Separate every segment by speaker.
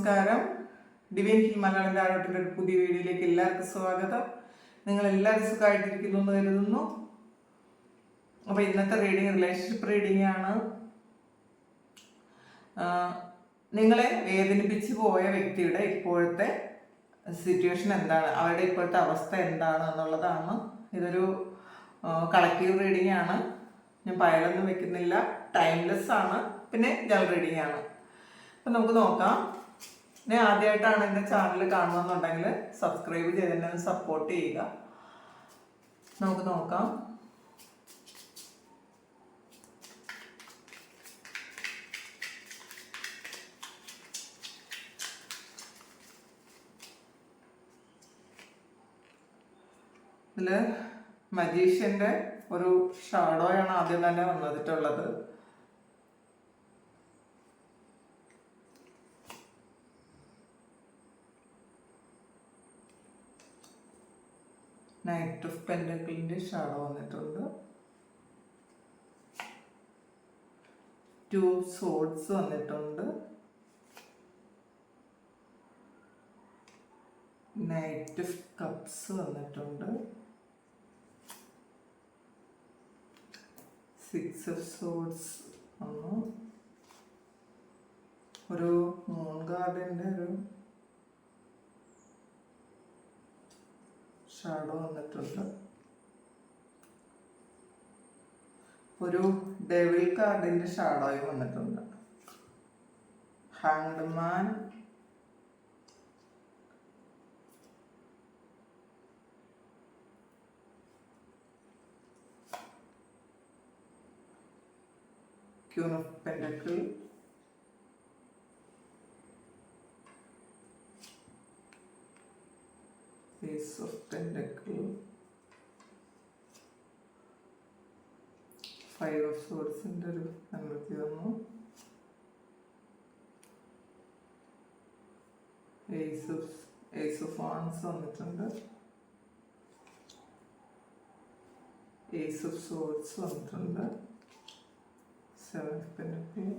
Speaker 1: നമസ്കാരം. Divine hill Malayalam ആഴത്തിൻ്റെ ഒരു പുതിയ വീഡിയോയിലേക്ക് എല്ലാവർക്കും സ്വാഗതം. നിങ്ങൾ എല്ലാവരും സുഖമായിട്ടിരിക്കുന്നു എന്ന് കരുതുന്നു. അപ്പോൾ ഇന്നത്തെ റീഡിങ് റിലേഷൻഷിപ്പ് റീഡിംഗ് ആണ്. നിങ്ങളെ വേദനിപ്പിച്ച് പോയ വ്യക്തിയുടെ ഇപ്പോഴത്തെ സിറ്റുവേഷൻ എന്താണ്, അവരുടെ ഇപ്പോഴത്തെ അവസ്ഥ എന്താണ് എന്നുള്ളതാണ്. ഇതൊരു കളക്റ്റീവ് റീഡിംഗ് ആണ്. ഞാൻ പയലൊന്നും വെക്കുന്നില്ല, ടൈംലെസ് ആണ്, പിന്നെ ജനറൽ റീഡിംഗ് ആണ്. അപ്പം നമുക്ക് നോക്കാം. ഞാൻ ആദ്യമായിട്ടാണ് എൻ്റെ ചാനൽ കാണുമെന്നുണ്ടെങ്കിൽ സബ്സ്ക്രൈബ് ചെയ്ത് എന്നെ ഒന്ന് സപ്പോർട്ട് ചെയ്യുക. നമുക്ക് നോക്കാം. ഇതിൽ മജീഷ്യൻ്റെ ഒരു ഷാഡോയാണ് ആദ്യം തന്നെ വന്നിട്ടുള്ളത്. നൈറ്റ് ഓഫ് പെൻഡക്കിളിൻ്റെ ഷാഡോ വന്നിട്ടുണ്ട്. 2 സോഡ്സ് വന്നിട്ടുണ്ട്. നൈറ്റ് ഓഫ് കപ്സ് വന്നിട്ടുണ്ട്. 6 ഓഫ് സോഡ്സ് വന്നു. ഒരു മൂൺ ഗാർഡിൻ്റെ ഒരു ഷാഡോ വന്നിട്ടുണ്ട്. ഒരു ഡെവിൾ കാർഡിൻ്റെ ഷാഡോയും വന്നിട്ടുണ്ട്. Hanged man, queen of pentacle, Ace of Pentacle, 5 of Swords ഒരു എനർജി വന്നു. Ace of Wands വന്നിട്ടുണ്ട്. Ace of Swords വന്നിട്ടുണ്ട്. 7 of Pentacle,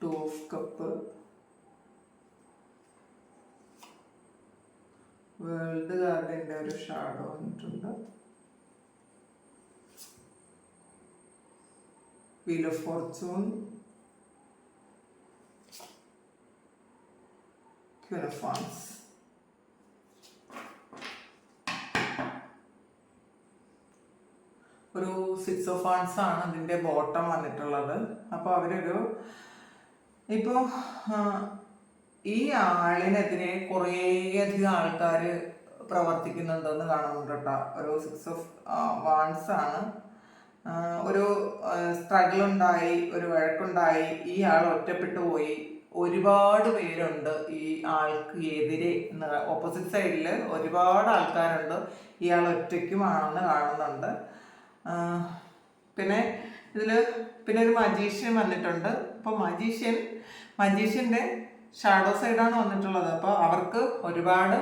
Speaker 1: 2 of Cup, world കാർഡിൻ്റെ ഒരു ഷാഡോ വന്നിട്ടുണ്ട്. Wheel of Fortune, Queen of wands. ഒരു 6 ഓഫ് വാൻഡ്സ് ആണ് അതിൻ്റെ ബോട്ടം വന്നിട്ടുള്ളത്. അപ്പോൾ അവരൊരു ഇപ്പോൾ ഈ ആളിനെതിരെ കുറേയധികം ആൾക്കാർ പ്രവർത്തിക്കുന്നുണ്ടെന്ന് കാണുന്നുണ്ട് കേട്ടോ. ഒരു 6 ഓഫ് വാൻഡ്സ് ആണ്. ഒരു സ്ട്രഗിൾ ഉണ്ടായി, ഒരു വഴക്കുണ്ടായി, ഈ ആൾ ഒറ്റപ്പെട്ടു പോയി. ഒരുപാട് പേരുണ്ട് ഈ ആൾക്ക് എതിരെ. ഓപ്പോസിറ്റ് സൈഡിൽ ഒരുപാട് ആൾക്കാരുണ്ട്. ഇയാൾ ഒറ്റയ്ക്കുമാണെന്ന് കാണുന്നുണ്ട്. പിന്നെ ഇതിൽ പിന്നെ ഒരു മജീഷ്യൻ വന്നിട്ടുണ്ട്. അപ്പോൾ മജീഷ്യൻ്റെ ഷാഡോ സൈഡാണ് വന്നിട്ടുള്ളത്. അപ്പോൾ അവർക്ക് ഒരുപാട്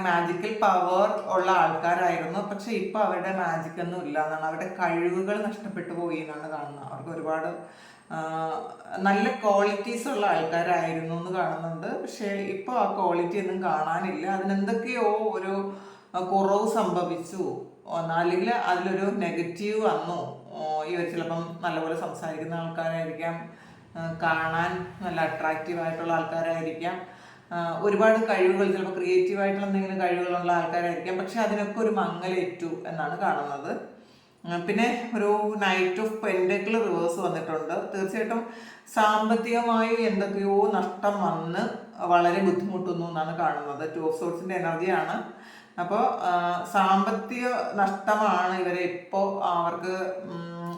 Speaker 1: മാജിക്കൽ പവർ ഉള്ള ആൾക്കാരായിരുന്നു. പക്ഷെ ഇപ്പോൾ അവരുടെ മാജിക് ഒന്നും ഇല്ല എന്നാണ്, അവരുടെ കഴിവുകൾ നഷ്ടപ്പെട്ടു പോയി എന്നാണ് കാണുന്നത്. അവർക്ക് ഒരുപാട് നല്ല ക്വാളിറ്റീസ് ഉള്ള ആൾക്കാരായിരുന്നു എന്ന് കാണുന്നുണ്ട്. പക്ഷേ ഇപ്പോൾ ആ ക്വാളിറ്റി ഒന്നും കാണാനില്ല. അതിനെന്തൊക്കെയോ ഒരു കുറവ് സംഭവിച്ചു, അല്ലെങ്കിൽ അതിലൊരു നെഗറ്റീവ് വന്നു. ഇവർ ചിലപ്പം നല്ലപോലെ സംസാരിക്കുന്ന ആൾക്കാരായിരിക്കാം, കാണാൻ നല്ല അട്രാക്റ്റീവ് ആയിട്ടുള്ള ആൾക്കാരായിരിക്കാം, ഒരുപാട് കഴിവുകൾ, ചിലപ്പോൾ ക്രിയേറ്റീവായിട്ടുള്ള എന്തെങ്കിലും കഴിവുകളുള്ള ആൾക്കാരായിരിക്കാം. പക്ഷെ അതിനൊക്കെ ഒരു മങ്ങലേറ്റു എന്നാണ് കാണുന്നത്. പിന്നെ ഒരു നൈറ്റ് ഓഫ് പെൻഡക്കിൾ റിവേഴ്സ് വന്നിട്ടുണ്ട്. തീർച്ചയായിട്ടും സാമ്പത്തികമായി എന്തൊക്കെയോ നഷ്ടം വന്ന് വളരെ ബുദ്ധിമുട്ടുന്നു എന്നാണ് കാണുന്നത്. 2 ഓഫ് സോർട്സിൻ്റെ എനർജിയാണ്. അപ്പോൾ സാമ്പത്തിക നഷ്ടമാണ്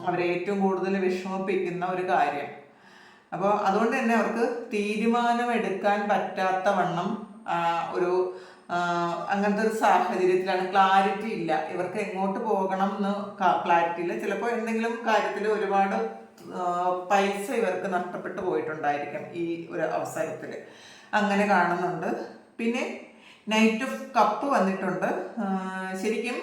Speaker 1: അവരെ ഏറ്റവും കൂടുതൽ വിഷമിപ്പിക്കുന്ന ഒരു കാര്യം. അപ്പോൾ അതുകൊണ്ട് തന്നെ അവർക്ക് തീരുമാനമെടുക്കാൻ പറ്റാത്ത വണ്ണം അങ്ങനത്തെ ഒരു സാഹചര്യത്തിലാണ്. ക്ലാരിറ്റി ഇല്ല, ഇവർക്ക് എങ്ങോട്ട് പോകണം എന്ന് ക്ലാരിറ്റി ഇല്ല. ചിലപ്പോൾ എന്തെങ്കിലും കാര്യത്തിൽ ഒരുപാട് പൈസ ഇവർക്ക് നഷ്ടപ്പെട്ടു പോയിട്ടുണ്ടായിരിക്കും ഈ ഒരു അവസരത്തിൽ, അങ്ങനെ കാണുന്നുണ്ട്. പിന്നെ നൈറ്റ് ഓഫ് കപ്പ് വന്നിട്ടുണ്ട്. ശരിക്കും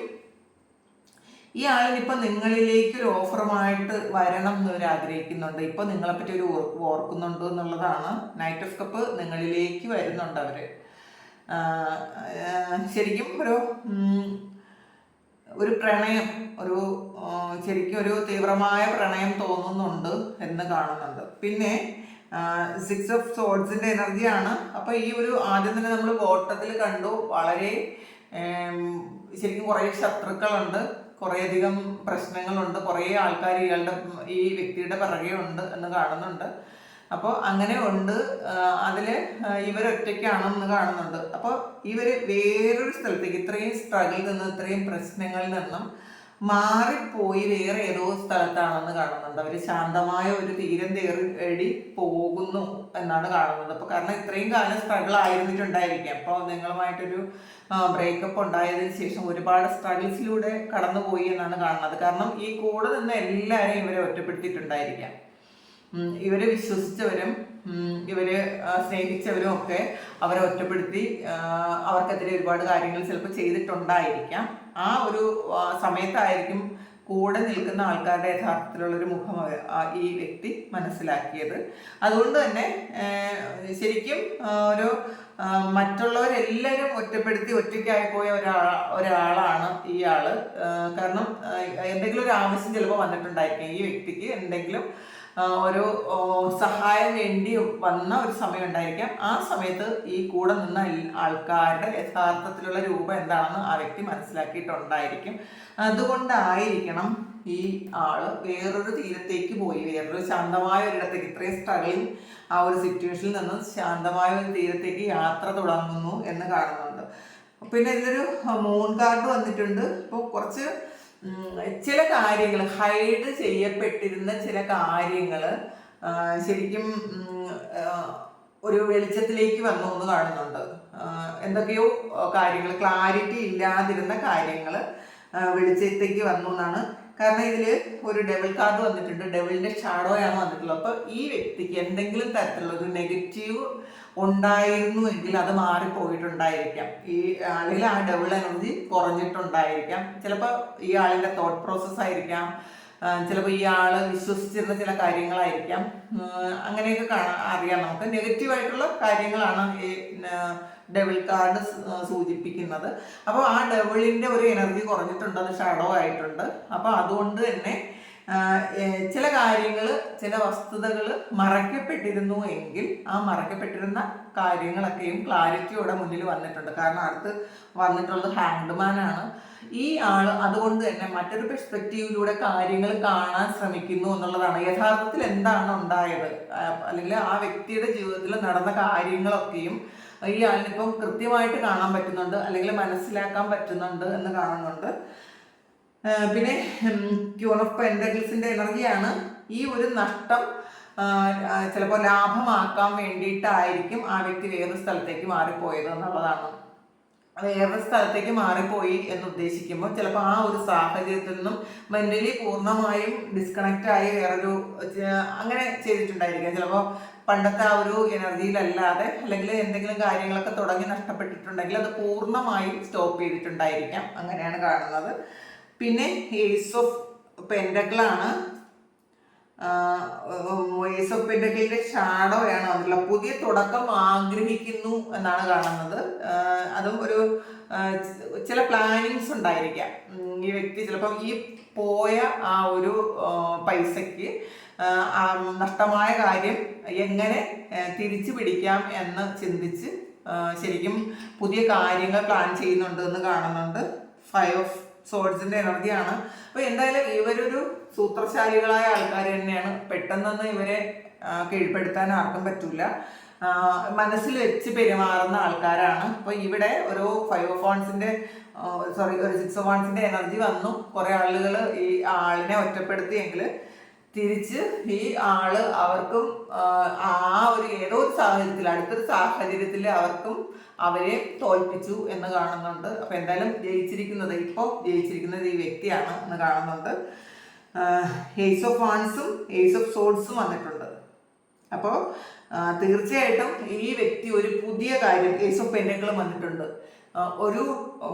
Speaker 1: ഈ ആളിനിപ്പോൾ നിങ്ങളിലേക്ക് ഒരു ഓഫറുമായിട്ട് വരണം എന്നവർ ആഗ്രഹിക്കുന്നുണ്ട്. ഇപ്പോൾ നിങ്ങളെപ്പറ്റി ഒരു ഓർക്കുന്നുണ്ട് എന്നുള്ളതാണ്. നൈറ്റ് ഓഫ് കപ്പ് നിങ്ങളിലേക്ക് വരുന്നുണ്ട് അവർ. ശരിക്കും ഒരു പ്രണയം, ശരിക്കും ഒരു തീവ്രമായ പ്രണയം തോന്നുന്നുണ്ട് എന്ന് കാണുന്നുണ്ട്. പിന്നെ 6 ഓഫ് സോഡ്സിന്റെ എനർജിയാണ്. അപ്പൊ ഈ ഒരു ആദ്യം തന്നെ നമ്മൾ ഓട്ടത്തിൽ കണ്ടു, വളരെ ശരിക്കും കുറേ ശത്രുക്കളുണ്ട്, കുറേയധികം പ്രശ്നങ്ങളുണ്ട്, കുറേ ആൾക്കാർ ഈ വ്യക്തിയുടെ പിറകെ ഉണ്ട് എന്ന് കാണുന്നുണ്ട്. അപ്പോൾ അങ്ങനെ ഉണ്ട്. അതിൽ ഇവരൊറ്റയ്ക്കാണെന്ന് കാണുന്നുണ്ട്. അപ്പോൾ ഇവർ വേറൊരു സ്ഥലത്തേക്ക്, ഇത്രയും സ്ട്രഗിളിൽ നിന്ന്, ഇത്രയും പ്രശ്നങ്ങളിൽ നിന്നും മാറിപ്പോയി വേറെ ഏതോ സ്ഥലത്താണെന്ന് കാണുന്നുണ്ട്. അവർ ശാന്തമായ ഒരു തീരം തേടി പോകുന്നു എന്നാണ് കാണുന്നത്. അപ്പോൾ കാരണം ഇത്രയും കാലം സ്ട്രഗിൾ ആയിരുന്നിട്ടുണ്ടായിരിക്കാം. അപ്പോൾ നിങ്ങളുമായിട്ടൊരു ബ്രേക്കപ്പ് ഉണ്ടായതിനു ശേഷം ഒരുപാട് സ്ട്രഗിൾസിലൂടെ കടന്നുപോയി എന്നാണ് കാണുന്നത്. കാരണം ഈ കൂടെ നിന്ന് എല്ലാവരെയും ഇവരെ ഒറ്റപ്പെടുത്തിയിട്ടുണ്ടായിരിക്കാം. ഇവരെ വിശ്വസിച്ചവരും ഇവര് സ്നേഹിച്ചവരും ഒക്കെ അവരെ ഒറ്റപ്പെടുത്തി അവർക്കെതിരെ ഒരുപാട് കാര്യങ്ങൾ ചിലപ്പോൾ ചെയ്തിട്ടുണ്ടായിരിക്കാം. ആ ഒരു സമയത്തായിരിക്കും കൂടെ നിൽക്കുന്ന ആൾക്കാരുടെ യഥാർത്ഥത്തിലുള്ളൊരു മുഖം ഈ വ്യക്തി മനസ്സിലാക്കിയത്. അതുകൊണ്ട് തന്നെ ശരിക്കും ഒരു മറ്റുള്ളവരെല്ലാവരും ഒറ്റപ്പെടുത്തി ഒറ്റയ്ക്കായി പോയ ഒരാളാണ് ഇയാള്. കാരണം എന്തെങ്കിലും ഒരു ആവശ്യം ചിലപ്പോൾ വന്നിട്ടുണ്ടായിരിക്കും ഈ വ്യക്തിക്ക്, എന്തെങ്കിലും ഒരു സഹായം വേണ്ടി വന്ന ഒരു സമയം ഉണ്ടായിരിക്കാം. ആ സമയത്ത് ഈ കൂടെ നിന്ന ആൾക്കാരുടെ യഥാർത്ഥത്തിലുള്ള രൂപം എന്താണെന്ന് ആ വ്യക്തി മനസ്സിലാക്കിയിട്ടുണ്ടായിരിക്കും. അതുകൊണ്ടായിരിക്കണം ഈ ആള് വേറൊരു തീരത്തേക്ക് പോയി, വേറൊരു ശാന്തമായ ഒരിടത്തേക്ക്, ഇത്രയും സ്ട്രഗിളിങ് ആ ഒരു സിറ്റുവേഷനിൽ നിന്ന് ശാന്തമായ ഒരു തീരത്തേക്ക് യാത്ര തുടങ്ങുന്നു എന്ന് കാണുന്നുണ്ട്. പിന്നെ ഇതിലൊരു മൂൺ കാർഡ് വന്നിട്ടുണ്ട്. ഇപ്പോൾ കുറച്ച് ചില കാര്യങ്ങൾ, ഹൈഡ് ചെയ്യപ്പെട്ടിരുന്ന ചില കാര്യങ്ങൾ ശരിക്കും ഒരു വെളിച്ചത്തിലേക്ക് വന്നു എന്ന് കാണുന്നുണ്ട്. എന്തൊക്കെയോ കാര്യങ്ങൾ, ക്ലാരിറ്റി ഇല്ലാതിരുന്ന കാര്യങ്ങൾ വെളിച്ചത്തേക്ക് വന്നു എന്നാണ്. കാരണം ഇതിൽ ഒരു ഡെവിൾ കാർഡ് വന്നിട്ടുണ്ട്, ഡെവിളിന്റെ ഷാഡോയാണ് വന്നിട്ടുള്ളത്. അപ്പോൾ ഈ വ്യക്തിക്ക് എന്തെങ്കിലും തരത്തിലുള്ള ഒരു നെഗറ്റീവ് ഉണ്ടായിരുന്നു എങ്കിൽ അത് മാറിപ്പോയിട്ടുണ്ടായിരിക്കാം. അല്ലെങ്കിൽ ആ ഡബിൾ എനർജി കുറഞ്ഞിട്ടുണ്ടായിരിക്കാം. ചിലപ്പോൾ ഈ ആളിൻ്റെ തോട്ട് പ്രോസസ് ആയിരിക്കാം, ചിലപ്പോൾ ഈ ആള് വിശ്വസിച്ചിരുന്ന ചില കാര്യങ്ങളായിരിക്കാം. അങ്ങനെയൊക്കെ അറിയാം നമുക്ക്. നെഗറ്റീവായിട്ടുള്ള കാര്യങ്ങളാണ് ഈ ഡെവിൾ കാർഡ് സൂചിപ്പിക്കുന്നത്. അപ്പോൾ ആ ഡെവിളിൻ്റെ ഒരു എനർജി കുറഞ്ഞിട്ടുണ്ട്, അത് ഷാഡോ ആയിട്ടുണ്ട്. അപ്പോൾ അതുകൊണ്ട് തന്നെ ചില കാര്യങ്ങൾ, ചില വസ്തുതകൾ മറയ്ക്കപ്പെട്ടിരുന്നു എങ്കിൽ ആ മറയ്ക്കപ്പെട്ടിരുന്ന കാര്യങ്ങളൊക്കെയും ക്ലാരിറ്റിയോടെ മുന്നിൽ വന്നിട്ടുണ്ട്. കാരണം അടുത്ത് വന്നിട്ടുള്ളത് ഹാങ്ഡ്മാനാണ്. ഈ ആള് അതുകൊണ്ട് തന്നെ മറ്റൊരു പെർസ്പെക്റ്റീവിലൂടെ കാര്യങ്ങൾ കാണാൻ ശ്രമിക്കുന്നു എന്നുള്ളതാണ്. യഥാർത്ഥത്തിൽ എന്താണ് ഉണ്ടായത്, അല്ലെങ്കിൽ ആ വ്യക്തിയുടെ ജീവിതത്തിൽ നടന്ന കാര്യങ്ങളൊക്കെയും ഈ ആളിനിപ്പം കൃത്യമായിട്ട് കാണാൻ പറ്റുന്നുണ്ട്, അല്ലെങ്കിൽ മനസ്സിലാക്കാൻ പറ്റുന്നുണ്ട് എന്ന് കാണുന്നുണ്ട്. പിന്നെ ക്യൂൺ ഓഫ് പെന്റക്കിൾസിന്റെ എനർജിയാണ്. ഈ ഒരു നഷ്ടം ചിലപ്പോൾ ലാഭമാക്കാൻ വേണ്ടിയിട്ടായിരിക്കും ആ വ്യക്തി വേറൊരു സ്ഥലത്തേക്ക് മാറിപ്പോയത് എന്നുള്ളതാണ്. വേറൊരു സ്ഥലത്തേക്ക് മാറിപ്പോയി എന്ന് ഉദ്ദേശിക്കുമ്പോൾ ചിലപ്പോൾ ആ ഒരു സാഹചര്യത്തിൽ നിന്നും മെന്റലി പൂർണ്ണമായും ഡിസ്കണക്റ്റ് ആയി വേറൊരു അങ്ങനെ ചെയ്തിട്ടുണ്ടായിരിക്കാം. ചിലപ്പോൾ പണ്ടത്തെ ആ ഒരു എനർജിയിലല്ലാതെ, അല്ലെങ്കിൽ എന്തെങ്കിലും കാര്യങ്ങളൊക്കെ തുടങ്ങി നഷ്ടപ്പെട്ടിട്ടുണ്ടെങ്കിൽ അത് പൂർണ്ണമായും സ്റ്റോപ്പ് ചെയ്തിട്ടുണ്ടായിരിക്കാം. അങ്ങനെയാണ് കാണുന്നത്. പിന്നെ ഏസ് ഓഫ് പെന്റക്കിളാണ്. ഏസ് ഓഫ് പെന്റക്കിളിന്റെ ഷാഡോയാണ് വന്നിട്ടുള്ളത്. പുതിയ തുടക്കം ആഗ്രഹിക്കുന്നു എന്നാണ് കാണുന്നത്. അതും ഒരു ചില പ്ലാനിങ്സ് ഉണ്ടായിരിക്കാം. ഈ വ്യക്തി ചിലപ്പം ഈ പോയ ആ ഒരു പൈസയ്ക്ക് നഷ്ടമായ കാര്യം എങ്ങനെ തിരിച്ചു പിടിക്കാം എന്ന് ചിന്തിച്ച് ശരിക്കും പുതിയ കാര്യങ്ങൾ പ്ലാൻ ചെയ്യുന്നുണ്ട് എന്ന് കാണുന്നുണ്ട്. 5 ഓഫ് സോഡ്സിന്റെ എനർജിയാണ്. അപ്പൊ എന്തായാലും ഇവരൊരു സൂത്രശാലികളായ ആൾക്കാർ തന്നെയാണ്. പെട്ടെന്നൊന്നും ഇവരെ കീഴ്പ്പെടുത്താൻ ആർക്കും പറ്റൂല. മനസ്സിൽ വെച്ച് പെരുമാറുന്ന ആൾക്കാരാണ്. അപ്പൊ ഇവിടെ ഒരു 5 ഓഫ് വാൺസിന്റെ ഒരു 6 ഓഫ് വാൺസിന്റെ എനർജി വന്നു. കുറെ ആളുകൾ ഈ ആളിനെ ഒറ്റപ്പെടുത്തിയെങ്കിൽ തിരിച്ച് ഈ ആള് അവർക്കും ആ ഒരു ഏതോ ഒരു സാഹചര്യത്തിൽ, അടുത്തൊരു സാഹചര്യത്തിൽ അവർക്കും അവരെ തോൽപ്പിച്ചു എന്ന് കാണുന്നുണ്ട്. അപ്പൊ എന്തായാലും ഇപ്പോൾ ജയിച്ചിരിക്കുന്നത് ഈ വ്യക്തിയാണ് എന്ന് കാണുന്നുണ്ട്. ഏസ് ഓഫ് വാൺസും ഏസ് ഓഫ് സോഡ്സും വന്നിട്ടുണ്ട്. അപ്പോൾ തീർച്ചയായിട്ടും ഈ വ്യക്തി ഒരു പുതിയ കാര്യം, ഏസ് ഓഫ് പെന്റക്കിളും വന്നിട്ടുണ്ട്, ഒരു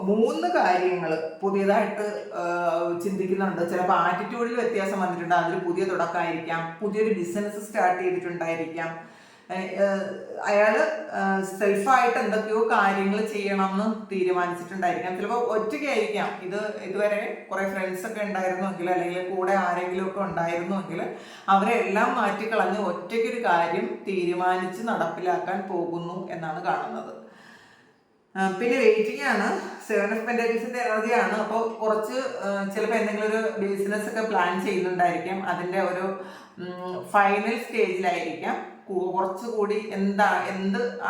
Speaker 1: 3 കാര്യങ്ങൾ പുതിയതായിട്ട് ചിന്തിക്കുന്നുണ്ട്. ചിലപ്പോൾ ആറ്റിറ്റ്യൂഡിൽ വ്യത്യാസം വന്നിട്ടുണ്ട്, അതൊരു പുതിയ തുടക്കമായിരിക്കാം, പുതിയൊരു ബിസിനസ് സ്റ്റാർട്ട് ചെയ്തിട്ടുണ്ടായിരിക്കാം. അയാള് സെൽഫായിട്ട് എന്തൊക്കെയോ കാര്യങ്ങൾ ചെയ്യണമെന്ന് തീരുമാനിച്ചിട്ടുണ്ടായിരിക്കാം. ചിലപ്പോൾ ഒറ്റയ്ക്കായിരിക്കാം. ഇതുവരെ കുറെ ഫ്രണ്ട്സ് ഒക്കെ ഉണ്ടായിരുന്നുവെങ്കിൽ, അല്ലെങ്കിൽ കൂടെ ആരെങ്കിലും ഒക്കെ ഉണ്ടായിരുന്നുവെങ്കിൽ അവരെ എല്ലാം മാറ്റിക്കളഞ്ഞ് ഒറ്റയ്ക്കൊരു കാര്യം തീരുമാനിച്ച് നടപ്പിലാക്കാൻ പോകുന്നു എന്നാണ് കാണുന്നത്. പിന്നെ വെയിറ്റിംഗ് ആണ്. 7 ഓഫ് പെന്റക്കിൾസിന്റെ എനർജിയാണ്. അപ്പോൾ കുറച്ച് ചിലപ്പോൾ എന്തെങ്കിലും ഒരു ബിസിനസ് ഒക്കെ പ്ലാൻ ചെയ്യുന്നുണ്ടായിരിക്കാം. അതിന്റെ ഒരു ഫൈനൽ സ്റ്റേജിലായിരിക്കാം. കുറച്ചുകൂടി എന്ത്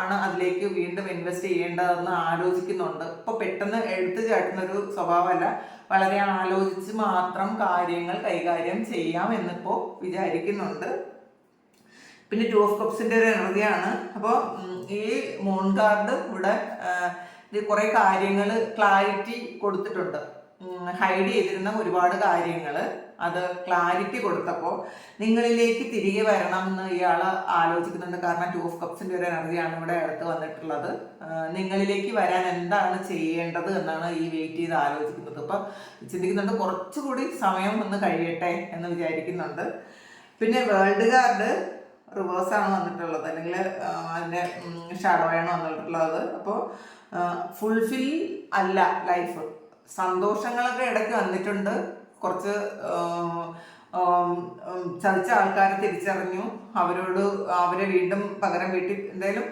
Speaker 1: ആണ് അതിലേക്ക് വീണ്ടും ഇൻവെസ്റ്റ് ചെയ്യേണ്ടതെന്ന് ആലോചിക്കുന്നുണ്ട്. ഇപ്പൊ പെട്ടെന്ന് എടുത്തു ചാട്ടുന്ന ഒരു സ്വഭാവമല്ല, വളരെ ആലോചിച്ച് മാത്രം കാര്യങ്ങൾ കൈകാര്യം ചെയ്യാം എന്നിപ്പോ വിചാരിക്കുന്നുണ്ട്. പിന്നെ 2 ഓഫ് കപ്സിന്റെ ഒരു എനർജിയാണ്. അപ്പോൾ ഈ മൂൺ കാർഡ് ഇവിടെ കുറെ കാര്യങ്ങൾ ക്ലാരിറ്റി കൊടുത്തിട്ടുണ്ട്. ഹൈഡ് ചെയ്തിരുന്ന ഒരുപാട് കാര്യങ്ങൾ അത് ക്ലാരിറ്റി കൊടുത്തപ്പോൾ നിങ്ങളിലേക്ക് തിരികെ വരണം എന്ന് ഇയാൾ ആലോചിക്കുന്നുണ്ട്. കാരണം 2 ഓഫ് കപ്സിന്റെ ഒരു എനർജിയാണ് ഇവിടെ അടുത്ത് വന്നിട്ടുള്ളത്. നിങ്ങളിലേക്ക് വരാൻ എന്താണ് ചെയ്യേണ്ടത് എന്നാണ് ഈ വെയിറ്റ് ചെയ്ത് ആലോചിക്കുന്നത്. ഇപ്പൊ ചിന്തിക്കുന്നുണ്ട് കുറച്ചുകൂടി സമയം ഒന്ന് കഴിയട്ടെ എന്ന് വിചാരിക്കുന്നുണ്ട്. പിന്നെ വേൾഡ് കാർഡ് റിവേഴ്സാണ് വന്നിട്ടുള്ളത്, അല്ലെങ്കിൽ അതിൻ്റെ ഷാഡോയാണ് വന്നിട്ടുള്ളത്. അപ്പോൾ ഫുൾഫിൽ അല്ല ലൈഫ്. സന്തോഷങ്ങളൊക്കെ ഇടയ്ക്ക് വന്നിട്ടുണ്ട്. കുറച്ച് ചതിച്ച ആൾക്കാരെ തിരിച്ചറിഞ്ഞു, അവരെ വീണ്ടും പകരം എന്തായാലും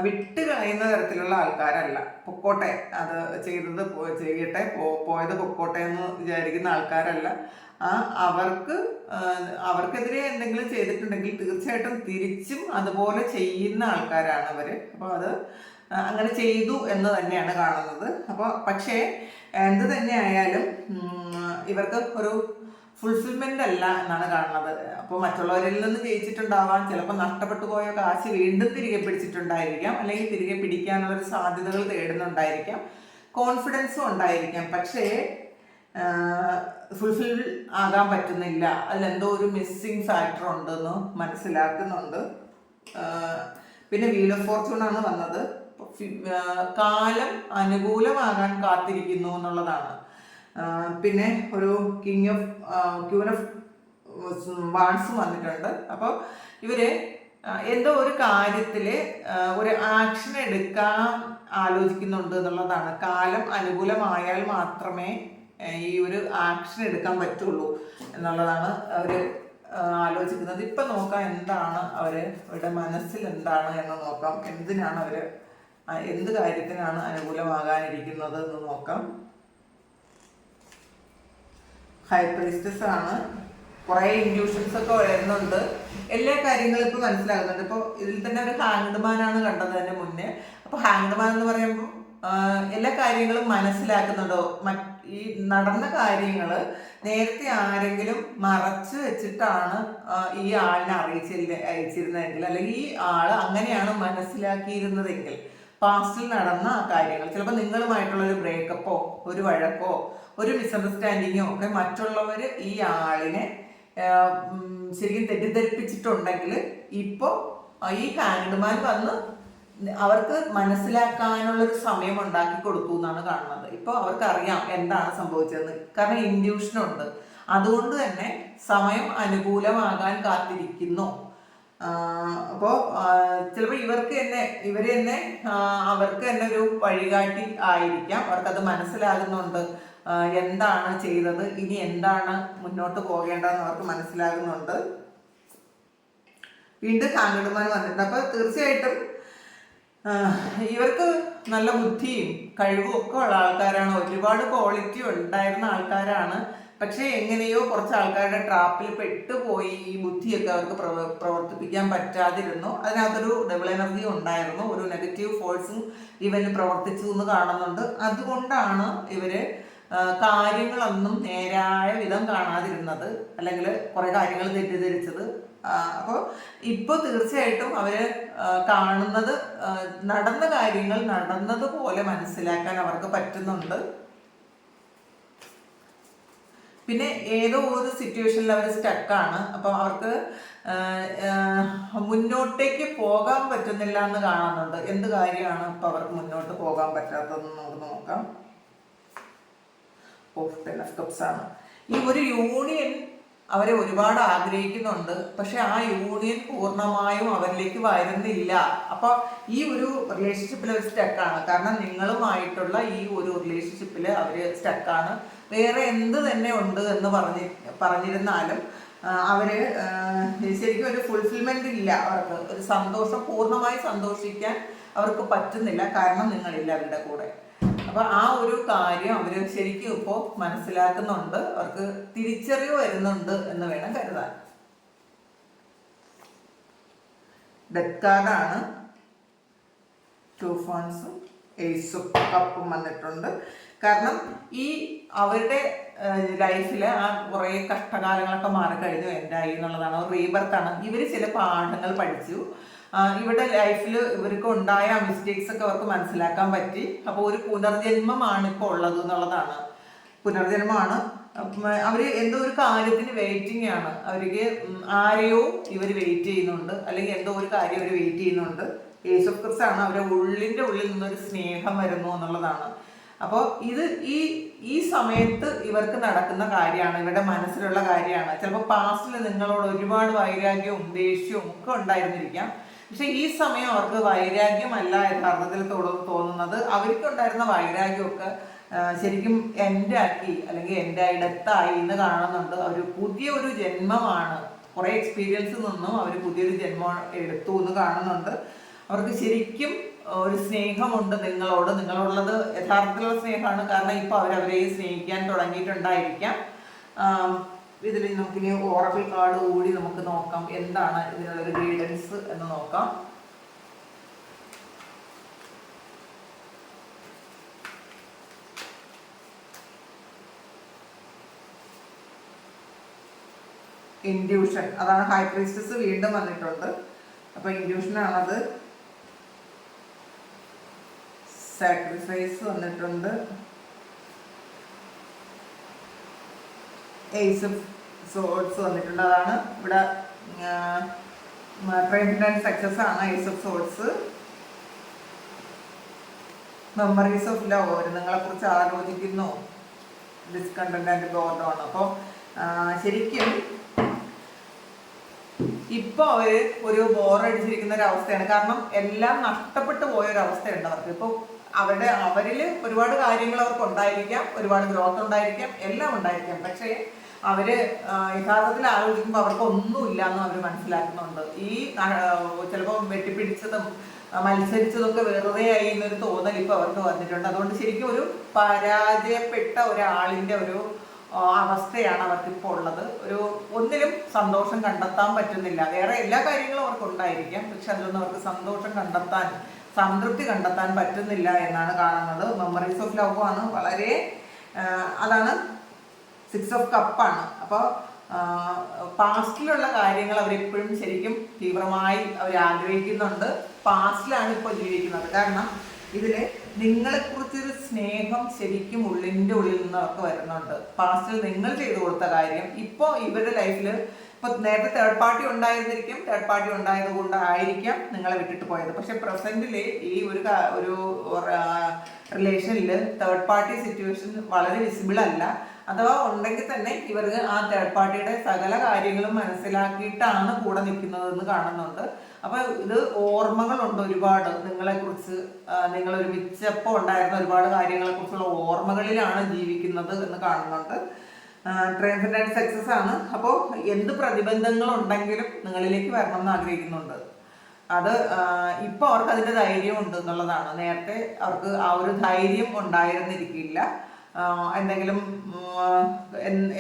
Speaker 1: വിട്ട് കളയുന്ന തരത്തിലുള്ള ആൾക്കാരല്ല. പൊക്കോട്ടെ, അത് ചെയ്തത് ചെയ്യട്ടെ, പോയത് പൊക്കോട്ടെ എന്ന് വിചാരിക്കുന്ന ആൾക്കാരല്ല. അവർക്കെതിരെ എന്തെങ്കിലും ചെയ്തിട്ടുണ്ടെങ്കിൽ തീർച്ചയായിട്ടും തിരിച്ചും അതുപോലെ ചെയ്യുന്ന ആൾക്കാരാണ് അവര്. അപ്പോൾ അത് അങ്ങനെ ചെയ്തു എന്ന് തന്നെയാണ് കാണുന്നത്. അപ്പോൾ പക്ഷേ എന്ത് തന്നെ ആയാലും ഇവർക്ക് ഒരു ഫുൾഫിൽമെന്റ് അല്ല എന്നാണ് കാണുന്നത്. അപ്പോൾ മറ്റുള്ളവരിൽ നിന്ന് ജയിച്ചിട്ടുണ്ടാവാം, ചിലപ്പോൾ നഷ്ടപ്പെട്ടു പോയ കാശ് വീണ്ടും തിരികെ പിടിച്ചിട്ടുണ്ടായിരിക്കാം, അല്ലെങ്കിൽ തിരികെ പിടിക്കാനുള്ള സാധ്യതകൾ തേടുന്നുണ്ടായിരിക്കാം, കോൺഫിഡൻസും ഉണ്ടായിരിക്കാം. പക്ഷേ ഫുൾഫിൽ ആകാൻ പറ്റുന്നില്ല, അതിലെന്തോ ഒരു മിസ്സിങ് ഫാക്ടർ ഉണ്ടെന്ന് മനസ്സിലാക്കുന്നുണ്ട്. പിന്നെ വീൽ ഓഫ് ഫോർച്യൂൺ ആണ് വന്നത്. കാലം അനുകൂലമാകാൻ കാത്തിരിക്കുന്നു എന്നുള്ളതാണ്. പിന്നെ ഒരു ക്യൂൻ ഓഫ് വാൺസും വന്നിട്ടുണ്ട്. അപ്പോൾ ഇവര് എന്തോ ഒരു കാര്യത്തില് ഒരു ആക്ഷൻ എടുക്കാൻ ആലോചിക്കുന്നുണ്ട് എന്നുള്ളതാണ്. കാലം അനുകൂലമായാൽ മാത്രമേ ഈ ഒരു ആക്ഷൻ എടുക്കാൻ പറ്റുള്ളൂ എന്നുള്ളതാണ് അവര് ആലോചിക്കുന്നത്. ഇപ്പൊ നോക്കാം എന്താണ് അവരുടെ മനസ്സിൽ എന്താണ് എന്ന് നോക്കാം. എന്ത് കാര്യത്തിനാണ് അനുകൂലമാകാനിരിക്കുന്നത് എന്ന് നോക്കാം. ഹൈ പ്രീസ്റ്റസ് ആണ്. കുറെ ഇൻഡ്യൂഷൻസ് ഒക്കെ വരുന്നുണ്ട്. എല്ലാ കാര്യങ്ങളും ഇപ്പൊ മനസ്സിലാകുന്നുണ്ട്. ഇപ്പൊ ഇതിൽ തന്നെ ഒരു ഹാങ്ഡ് മാൻ ആണ് കണ്ടത് അതിന്റെ മുന്നേ. അപ്പൊ ഹാങ്ഡ് മാൻ എന്ന് പറയുമ്പോൾ എല്ലാ കാര്യങ്ങളും മനസ്സിലാക്കുന്നുണ്ടോ. ഈ നടന്ന കാര്യങ്ങള് നേരത്തെ ആരെങ്കിലും മറച്ചു വെച്ചിട്ടാണ് ഈ ആളിനെ അയച്ചിരുന്നതെങ്കിൽ, അല്ലെങ്കിൽ ഈ ആള് അങ്ങനെയാണ് മനസ്സിലാക്കിയിരുന്നതെങ്കിൽ, പാസ്റ്റിൽ നടന്ന ആ കാര്യങ്ങൾ ചിലപ്പോൾ നിങ്ങളുമായിട്ടുള്ള ഒരു ബ്രേക്കപ്പോ ഒരു വഴക്കോ ഒരു മിസ്അണ്ടർസ്റ്റാൻഡിങ്ങോ ഒക്കെ മറ്റുള്ളവർ ഈ ആളിനെ ശരിക്കും തെറ്റിദ്ധരിപ്പിച്ചിട്ടുണ്ടെങ്കിൽ ഇപ്പോൾ ഈ ഹാൻഡ്മാൻ വന്ന് അവർക്ക് മനസ്സിലാക്കാനുള്ളൊരു സമയം ഉണ്ടാക്കി കൊടുത്തു എന്നാണ് കാണുന്നത്. ഇപ്പോൾ അവർക്കറിയാം എന്താണ് സംഭവിച്ചതെന്ന്. കാരണം ഇൻഡ്യൂഷനുണ്ട്. അതുകൊണ്ട് തന്നെ സമയം അനുകൂലമാകാൻ കാത്തിരിക്കുന്നു. അപ്പോൾ ചിലപ്പോൾ അവർക്ക് തന്നെ ഒരു വഴികാട്ടി ആയിരിക്കാം. അവർക്കത് മനസ്സിലാകുന്നുണ്ട് എന്താണ് ചെയ്തത്, ഇനി എന്താണ് മുന്നോട്ട് പോകേണ്ടതെന്ന് അവർക്ക് മനസ്സിലാകുന്നുണ്ട്. വീണ്ടും ഹാൻഡ്മാൻ വന്നിട്ടുണ്ട്. അപ്പോൾ തീർച്ചയായിട്ടും ഇവർക്ക് നല്ല ബുദ്ധിയും കഴിവും ഒക്കെ ഉള്ള ആൾക്കാരാണ്. ഒരുപാട് ക്വാളിറ്റി ഉണ്ടായിരുന്ന ആൾക്കാരാണ്. പക്ഷെ എങ്ങനെയോ കുറച്ച് ആൾക്കാരുടെ ട്രാപ്പിൽ പെട്ടുപോയി. ഈ ബുദ്ധിയൊക്കെ അവർക്ക് പ്രവർത്തിപ്പിക്കാൻ പറ്റാതിരുന്നു. അതിനകത്തൊരു ഡബിൾ എനർജി ഉണ്ടായിരുന്നു. ഒരു നെഗറ്റീവ് ഫോഴ്സും ഇവന് പ്രവർത്തിച്ചു എന്ന് കാണുന്നുണ്ട്. അതുകൊണ്ടാണ് ഇവര് കാര്യങ്ങളൊന്നും നേരായ വിധം കാണാതിരുന്നത്, അല്ലെങ്കിൽ കുറെ കാര്യങ്ങൾ തെറ്റിദ്ധരിച്ചത്. അപ്പോൾ ഇപ്പോൾ തീർച്ചയായിട്ടും അവര് കാണുന്നത്, നടന്ന കാര്യങ്ങൾ നടന്നതുപോലെ മനസ്സിലാക്കാൻ അവർക്ക് പറ്റുന്നുണ്ട്. പിന്നെ ഏതോ ഒരു സിറ്റുവേഷനിൽ അവർ സ്റ്റക്കാണ്. അപ്പോൾ അവർക്ക് മുന്നോട്ടേക്ക് പോകാൻ പറ്റുന്നില്ല എന്ന് കാണുന്നുണ്ട്. എന്ത് കാര്യമാണ് ഇപ്പൊ അവർക്ക് മുന്നോട്ട് പോകാൻ പറ്റാത്തതെന്ന് നമുക്ക് നോക്കാം. ഓഫ് 10 of Cups ആണ്. ഈ ഒരു യൂണിയൻ അവരെ ഒരുപാട് ആഗ്രഹിക്കുന്നുണ്ട്, പക്ഷെ ആ യൂണിയൻ പൂർണ്ണമായും അവരിലേക്ക് വരുന്നില്ല. അപ്പൊ ഈ ഒരു റിലേഷൻഷിപ്പിൽ അവർ സ്റ്റക്കാണ്. കാരണം നിങ്ങളുമായിട്ടുള്ള ഈ ഒരു റിലേഷൻഷിപ്പിൽ അവര് സ്റ്റക്കാണ്. വേറെ എന്ത് തന്നെ ഉണ്ട് എന്ന് പറഞ്ഞിരുന്നാലും അവര് ശരിക്കും ഒരു ഫുൾഫിൽമെന്റ് ഇല്ല. അവർക്ക് ഒരു സന്തോഷം, പൂർണ്ണമായി സന്തോഷിക്കാൻ അവർക്ക് പറ്റുന്നില്ല. കാരണം നിങ്ങളില്ല അവരുടെ കൂടെ. അപ്പൊ ആ ഒരു കാര്യം അവര് ശരിക്കും ഇപ്പോൾ മനസ്സിലാക്കുന്നുണ്ട്. അവർക്ക് തിരിച്ചറിവ് വരുന്നുണ്ട് എന്ന് വേണം കരുതാൻ. ഡെത്ത് കാർഡാണ്. 2 of Wands, Ace of Cups വന്നിട്ടുണ്ട്. കാരണം ഈ അവരുടെ ലൈഫിൽ ആ കുറേ കഷ്ടകാലങ്ങളൊക്കെ മാറിക്കഴിഞ്ഞു, എന്തായി എന്നുള്ളതാണ്. ഒരു റീബർത്താണ്. ഇവർ ചില പാഠങ്ങൾ പഠിച്ചു. ഇവരുടെ ലൈഫിൽ ഇവർക്ക് ഉണ്ടായ മിസ്റ്റേക്സ് ഒക്കെ അവർക്ക് മനസ്സിലാക്കാൻ പറ്റി. അപ്പോൾ ഒരു പുനർജന്മമാണ് ഇപ്പോൾ ഉള്ളത് എന്നുള്ളതാണ്. പുനർജന്മമാണ്. അവർ എന്തോ ഒരു കാര്യത്തിന് വെയിറ്റിംഗ് ആണ്. അവർക്ക് ആരെയോ ഇവർ വെയിറ്റ് ചെയ്യുന്നുണ്ട്, അല്ലെങ്കിൽ എന്തോ ഒരു കാര്യം അവർ വെയിറ്റ് ചെയ്യുന്നുണ്ട്. ഏസ് ഓഫ് കപ്സ് ആണ്. അവരുടെ ഉള്ളിൻ്റെ ഉള്ളിൽ നിന്നൊരു സ്നേഹം വരുന്നു എന്നുള്ളതാണ്. അപ്പോൾ ഇത് ഈ സമയത്ത് ഇവർക്ക് നടക്കുന്ന കാര്യമാണ്, ഇവരുടെ മനസ്സിലുള്ള കാര്യമാണ്. ചിലപ്പോൾ പാസ്റ്റിൽ നിങ്ങളോട് ഒരുപാട് വൈരാഗ്യവും ദേഷ്യവും ഒക്കെ ഉണ്ടായിരുന്നിരിക്കാം. പക്ഷെ ഈ സമയം അവർക്ക് വൈരാഗ്യമല്ല യഥാർത്ഥത്തിൽ തോന്നുന്നത്. അവർക്കുണ്ടായിരുന്ന വൈരാഗ്യമൊക്കെ ശരിക്കും എൻ്റെ ആക്കി, അല്ലെങ്കിൽ എൻ്റെ ഡെത്തായി എന്ന് കാണുന്നുണ്ട്. അവർ പുതിയൊരു ജന്മമാണ്. കുറേ എക്സ്പീരിയൻസ് നിന്നും അവർ പുതിയൊരു ജന്മം എടുത്തു എന്ന് കാണുന്നുണ്ട്. അവർക്ക് ശരിക്കും ഒരു സ്നേഹമുണ്ട് നിങ്ങളോടുള്ളത് യഥാർത്ഥത്തിലുള്ള സ്നേഹമാണ്. കാരണം ഇപ്പൊ അവരവരെ സ്നേഹിക്കാൻ തുടങ്ങിയിട്ടുണ്ടായിരിക്കാം. ഇതിൽ നമുക്കിനി ഓറക്കിൾ കാർഡ് കൂടി നമുക്ക് നോക്കാം, എന്താണ് ഇതിനുള്ളൊരു ഗൈഡൻസ് എന്ന് നോക്കാം. ഇൻഡ്യൂഷൻ, അതാണ് ഹൈ പ്രീസ്റ്റസ് വീണ്ടും വന്നിട്ടുണ്ട്. അപ്പൊ ഇൻഡ്യൂഷനാണത്. സാക്രിഫൈസ് വന്നിട്ടുണ്ട്. ഏസ് ഓഫ് സോർഡ്സ് വന്നിട്ടുണ്ട്. അതാണ് ഇവിടെ ട്രയംഫ് ആൻഡ് സക്സസ് ആണ് ace of swords. Memories of love, നിങ്ങളെ കുറിച്ച് ആലോചിക്കുന്നു. ഡിസ്കണ്ടന്റ് ആൻഡ് ബോർഡ് ആണ്. അപ്പോൾ ശരിക്കും ഇപ്പൊ അവര് ഒരു ബോറടിച്ചിരിക്കുന്ന ഒരു അവസ്ഥയാണ്. കാരണം എല്ലാം നഷ്ടപ്പെട്ടു പോയ ഒരു അവസ്ഥയുണ്ട് അവർക്ക്. ഇപ്പോൾ അവരിൽ ഒരുപാട് കാര്യങ്ങൾ അവർക്ക് ഉണ്ടായിരിക്കാം, ഒരുപാട് ഗ്രോത്ത് ഉണ്ടായിരിക്കാം, എല്ലാം ഉണ്ടായിരിക്കാം. പക്ഷേ അവര് യഥാർത്ഥത്തിൽ ആലോചിക്കുമ്പോൾ അവർക്ക് ഒന്നുമില്ല എന്ന് അവർ മനസ്സിലാക്കുന്നുണ്ട്. ഈ ചിലപ്പോൾ വെട്ടിപ്പിടിച്ചതും മത്സരിച്ചതൊക്കെ വെറുതെ ആയി എന്നൊരു തോന്നൽ ഇപ്പൊ അവർക്ക് വന്നിട്ടുണ്ട്. അതുകൊണ്ട് ശരിക്കും ഒരു പരാജയപ്പെട്ട ഒരാളിന്റെ ഒരു അവസ്ഥയാണ് അവർക്കിപ്പോൾ ഉള്ളത്. ഒന്നിലും സന്തോഷം കണ്ടെത്താൻ പറ്റുന്നില്ല. വേറെ എല്ലാ കാര്യങ്ങളും അവർക്ക് ഉണ്ടായിരിക്കാം, പക്ഷെ അതിലൊന്നും അവർക്ക് സന്തോഷം കണ്ടെത്താൻ, സംതൃപ്തി കണ്ടെത്താൻ പറ്റുന്നില്ല എന്നാണ് കാണുന്നത്. മെമ്മറീസ് ഓഫ് ലവ് ആണ് വളരെ, അതാണ് 6 of Cups ആണ്. അപ്പോൾ പാസ്റ്റിലുള്ള കാര്യങ്ങൾ അവരെപ്പോഴും ശരിക്കും തീവ്രമായി അവർ ആഗ്രഹിക്കുന്നുണ്ട്. പാസ്റ്റിലാണ് ഇപ്പോൾ ജീവിക്കുന്നത്. കാരണം ഇതില് നിങ്ങളെക്കുറിച്ചൊരു സ്നേഹം ശരിക്കും ഉള്ളിൻ്റെ ഉള്ളിൽ നിന്ന് അവർക്ക് വരുന്നുണ്ട്. പാസ്റ്റിൽ നിങ്ങൾ ചെയ്തു കൊടുത്ത കാര്യം ഇപ്പോൾ ഇവരുടെ ലൈഫിൽ, ഇപ്പൊ നേരത്തെ തേർഡ് പാർട്ടി ഉണ്ടായിരുന്നിരിക്കും, തേർഡ് പാർട്ടി ഉണ്ടായത് കൊണ്ടായിരിക്കാം നിങ്ങളെ വിട്ടിട്ട് പോയത്. പക്ഷെ പ്രസന്റില് ഈ ഒരു റിലേഷനിൽ തേർഡ് പാർട്ടി സിറ്റുവേഷൻ വളരെ വിസിബിൾ അല്ല. അഥവാ ഉണ്ടെങ്കിൽ തന്നെ ഇവർക്ക് ആ തേർഡ് പാർട്ടിയുടെ സകല കാര്യങ്ങളും മനസ്സിലാക്കിയിട്ടാണ് കൂടെ നിൽക്കുന്നതെന്ന് കാണുന്നുണ്ട്. അപ്പൊ ഇത് ഓർമ്മകളുണ്ട് ഒരുപാട് നിങ്ങളെക്കുറിച്ച്. നിങ്ങൾ ഒരുമിച്ചപ്പോൾ ഉണ്ടായിരുന്ന ഒരുപാട് കാര്യങ്ങളെ കുറിച്ചുള്ള ഓർമ്മകളിലാണ് ജീവിക്കുന്നത് എന്ന് കാണുന്നുണ്ട്. ട്രയംഫ് ആൻഡ് സക്സസ് ആണ്. അപ്പോൾ എന്ത് പ്രതിബന്ധങ്ങൾ ഉണ്ടെങ്കിലും നിങ്ങളിലേക്ക് വരണം എന്ന് ആഗ്രഹിക്കുന്നുണ്ട്. അത് ഇപ്പൊ അവർക്ക് അതിന്റെ ധൈര്യം ഉണ്ട് എന്നുള്ളതാണ്. നേരത്തെ അവർക്ക് ആ ഒരു ധൈര്യം ഉണ്ടായിരുന്നിരിക്കില്ല. എന്തെങ്കിലും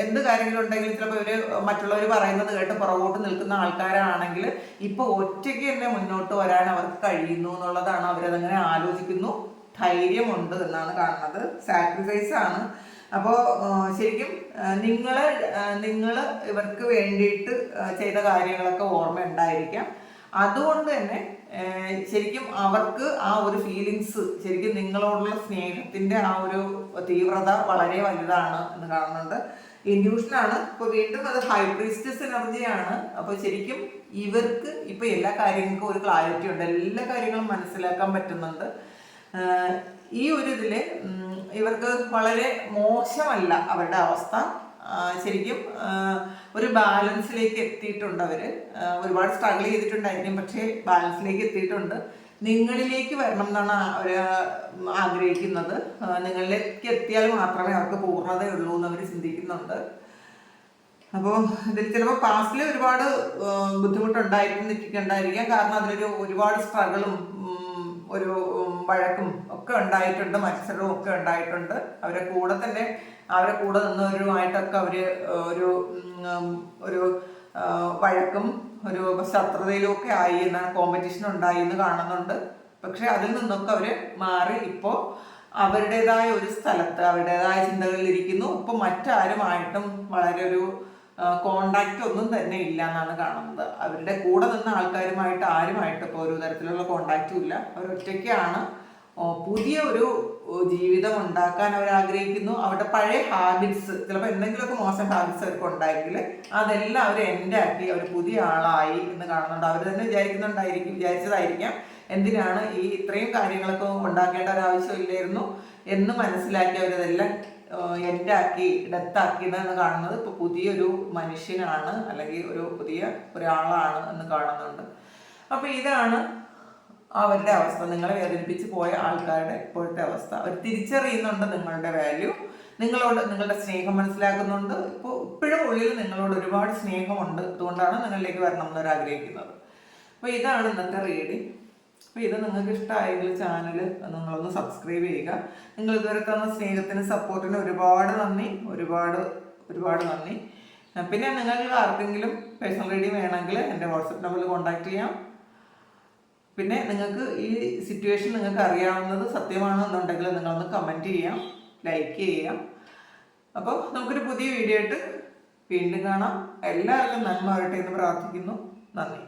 Speaker 1: എന്ത് കാര്യങ്ങളും ഉണ്ടെങ്കിലും ചിലപ്പോൾ ഇവര് മറ്റുള്ളവർ പറയുന്നത് കേട്ട് പുറകോട്ട് നിൽക്കുന്ന ആൾക്കാരാണെങ്കിൽ ഇപ്പൊ ഒറ്റയ്ക്ക് തന്നെ മുന്നോട്ട് വരാൻ അവർക്ക് കഴിയുന്നു എന്നുള്ളതാണ്. അവരതങ്ങനെ ആലോചിക്കുന്നു. ധൈര്യമുണ്ട് എന്നാണ് കാണുന്നത്. സാക്രിഫൈസ് ആണ്. അപ്പോൾ ശരിക്കും നിങ്ങൾ ഇവർക്ക് വേണ്ടിയിട്ട് ചെയ്ത കാര്യങ്ങളൊക്കെ ഓർമ്മ ഉണ്ടായിരിക്കാം. അതുകൊണ്ട് തന്നെ ശരിക്കും അവർക്ക് ആ ഒരു ഫീലിങ്സ്, ശരിക്കും നിങ്ങളോടുള്ള സ്നേഹത്തിന്റെ ആ ഒരു തീവ്രത വളരെ വലുതാണ് എന്ന് കാണുന്നുണ്ട്. ഇൻഡ്യൂഷനാണ്. അപ്പോൾ വീണ്ടും അത് ഹൈ പ്രീസ്റ്റസ് എനർജിയാണ്. അപ്പോൾ ശരിക്കും ഇവർക്ക് ഇപ്പൊ എല്ലാ കാര്യങ്ങൾക്കും ഒരു ക്ലാരിറ്റി ഉണ്ട്, എല്ലാ കാര്യങ്ങളും മനസ്സിലാക്കാൻ പറ്റുന്നുണ്ട്. ഈ ഒരു ഇതില് ഇവർക്ക് വളരെ മോശമല്ല അവരുടെ അവസ്ഥ. ശരിക്കും ഒരു ബാലൻസിലേക്ക് എത്തിയിട്ടുണ്ട് അവര്. ഒരുപാട് സ്ട്രഗിൾ ചെയ്തിട്ടുണ്ടായിരിക്കും, പക്ഷേ ബാലൻസിലേക്ക് എത്തിയിട്ടുണ്ട്. നിങ്ങളിലേക്ക് വരണം എന്നാണ് അവർ ആഗ്രഹിക്കുന്നത്. നിങ്ങളിലേക്ക് എത്തിയാൽ മാത്രമേ അവർക്ക് പൂർണ്ണതയുള്ളൂ എന്ന് അവർ ചിന്തിക്കുന്നുണ്ട്. അപ്പോൾ ഇതിൽ ചിലപ്പോൾ പാസ്റ്റിൽ ഒരുപാട് ബുദ്ധിമുട്ടുണ്ടായിരിക്കാം. കാരണം അതിലൊരു ഒരുപാട് സ്ട്രഗിളും ഒരു വഴക്കും ഒക്കെ ഉണ്ടായിട്ടുണ്ട്, മത്സരവും ഒക്കെ ഉണ്ടായിട്ടുണ്ട്. അവരെ കൂടെ നിന്നവരുമായിട്ടൊക്കെ അവര് ഒരു വഴക്കും ഒരു ശത്രുതയിലും ഒക്കെ ആയി എന്നാണ്, കോമ്പറ്റീഷൻ ഉണ്ടായി എന്ന് കാണുന്നുണ്ട്. പക്ഷെ അതിൽ നിന്നൊക്കെ അവര് മാറി ഇപ്പോൾ അവരുടേതായ ഒരു സ്ഥലത്ത് അവരുടേതായ ചിന്തകളിൽ ഇരിക്കുന്നു. ഇപ്പൊ മറ്റാരുമായിട്ടും വളരെ ഒരു കോണ്ടാക്റ്റ് ഒന്നും തന്നെ ഇല്ല എന്നാണ് കാണുന്നത്. അവരുടെ കൂടെ നിന്ന ആൾക്കാരുമായിട്ട് ആരുമായിട്ട് ഇപ്പോൾ ഒരു തരത്തിലുള്ള കോണ്ടാക്റ്റും ഇല്ല. അവരൊറ്റയ്ക്കാണ്. പുതിയ ഒരു ജീവിതം ഉണ്ടാക്കാൻ അവർ ആഗ്രഹിക്കുന്നു. അവരുടെ പഴയ ഹാബിറ്റ്സ്, ചിലപ്പോൾ എന്തെങ്കിലുമൊക്കെ മോശം ഹാബിറ്റ്സ് അവർക്ക് ഉണ്ടായെങ്കിൽ അതെല്ലാം അവർ എൻഡ് ആക്കി അവർ പുതിയ ആളായി എന്ന് കാണുന്നുണ്ട്. അവർ തന്നെ വിചാരിച്ചതായിരിക്കാം എന്തിനാണ് ഈ ഇത്രയും കാര്യങ്ങളൊക്കെ ഉണ്ടാക്കേണ്ട ഒരു ആവശ്യമില്ലായിരുന്നു എന്ന് മനസ്സിലാക്കി അവരതെല്ലാം എൻഡാക്കി ഡെത്താക്കി എന്നാണ് കാണുന്നത്. ഇപ്പോൾ പുതിയൊരു മനുഷ്യനാണ് അല്ലെങ്കിൽ ഒരു പുതിയ ഒരാളാണ് എന്ന് കാണുന്നുണ്ട്. അപ്പോൾ ഇതാണ് അവരുടെ അവസ്ഥ. നിങ്ങളെ വേദനിപ്പിച്ച് പോയ ആൾക്കാരുടെ ഇപ്പോഴത്തെ അവസ്ഥ. അവർ തിരിച്ചറിയുന്നുണ്ട് നിങ്ങളുടെ വാല്യൂ, നിങ്ങളുടെ സ്നേഹം മനസ്സിലാക്കുന്നുണ്ട്. ഇപ്പോൾ ഇപ്പോഴും ഉള്ളിൽ നിങ്ങളോട് ഒരുപാട് സ്നേഹമുണ്ട്. അതുകൊണ്ടാണ് നിങ്ങളിലേക്ക് വരണം എന്നവർ ആഗ്രഹിക്കുന്നത്. അപ്പോൾ ഇതാണ് ഇന്നത്തെ റീഡിങ്. അപ്പോൾ ഇത് നിങ്ങൾക്ക് ഇഷ്ടമായെങ്കിൽ ചാനൽ നിങ്ങളൊന്ന് സബ്സ്ക്രൈബ് ചെയ്യുക. നിങ്ങൾ ഇതുവരെ തന്ന സ്നേഹത്തിന് സപ്പോർട്ടിന് ഒരുപാട് നന്ദി. പിന്നെ നിങ്ങൾക്ക് ആർക്കെങ്കിലും പേഴ്സണൽ റീഡിങ് വേണമെങ്കിൽ എൻ്റെ വാട്സപ്പ് നമ്പറിൽ കോൺടാക്ട് ചെയ്യാം. പിന്നെ നിങ്ങൾക്ക് ഈ സിറ്റുവേഷൻ നിങ്ങൾക്ക് അറിയാവുന്നത് സത്യമാണെന്നുണ്ടെങ്കിൽ നിങ്ങളൊന്ന് കമൻറ്റ് ചെയ്യാം, ലൈക്ക് ചെയ്യാം. അപ്പോൾ നമുക്കൊരു പുതിയ വീഡിയോ ആയിട്ട് വീണ്ടും കാണാം. എല്ലാവർക്കും നന്മ വരട്ടെ എന്ന് പ്രാർത്ഥിക്കുന്നു. നന്ദി.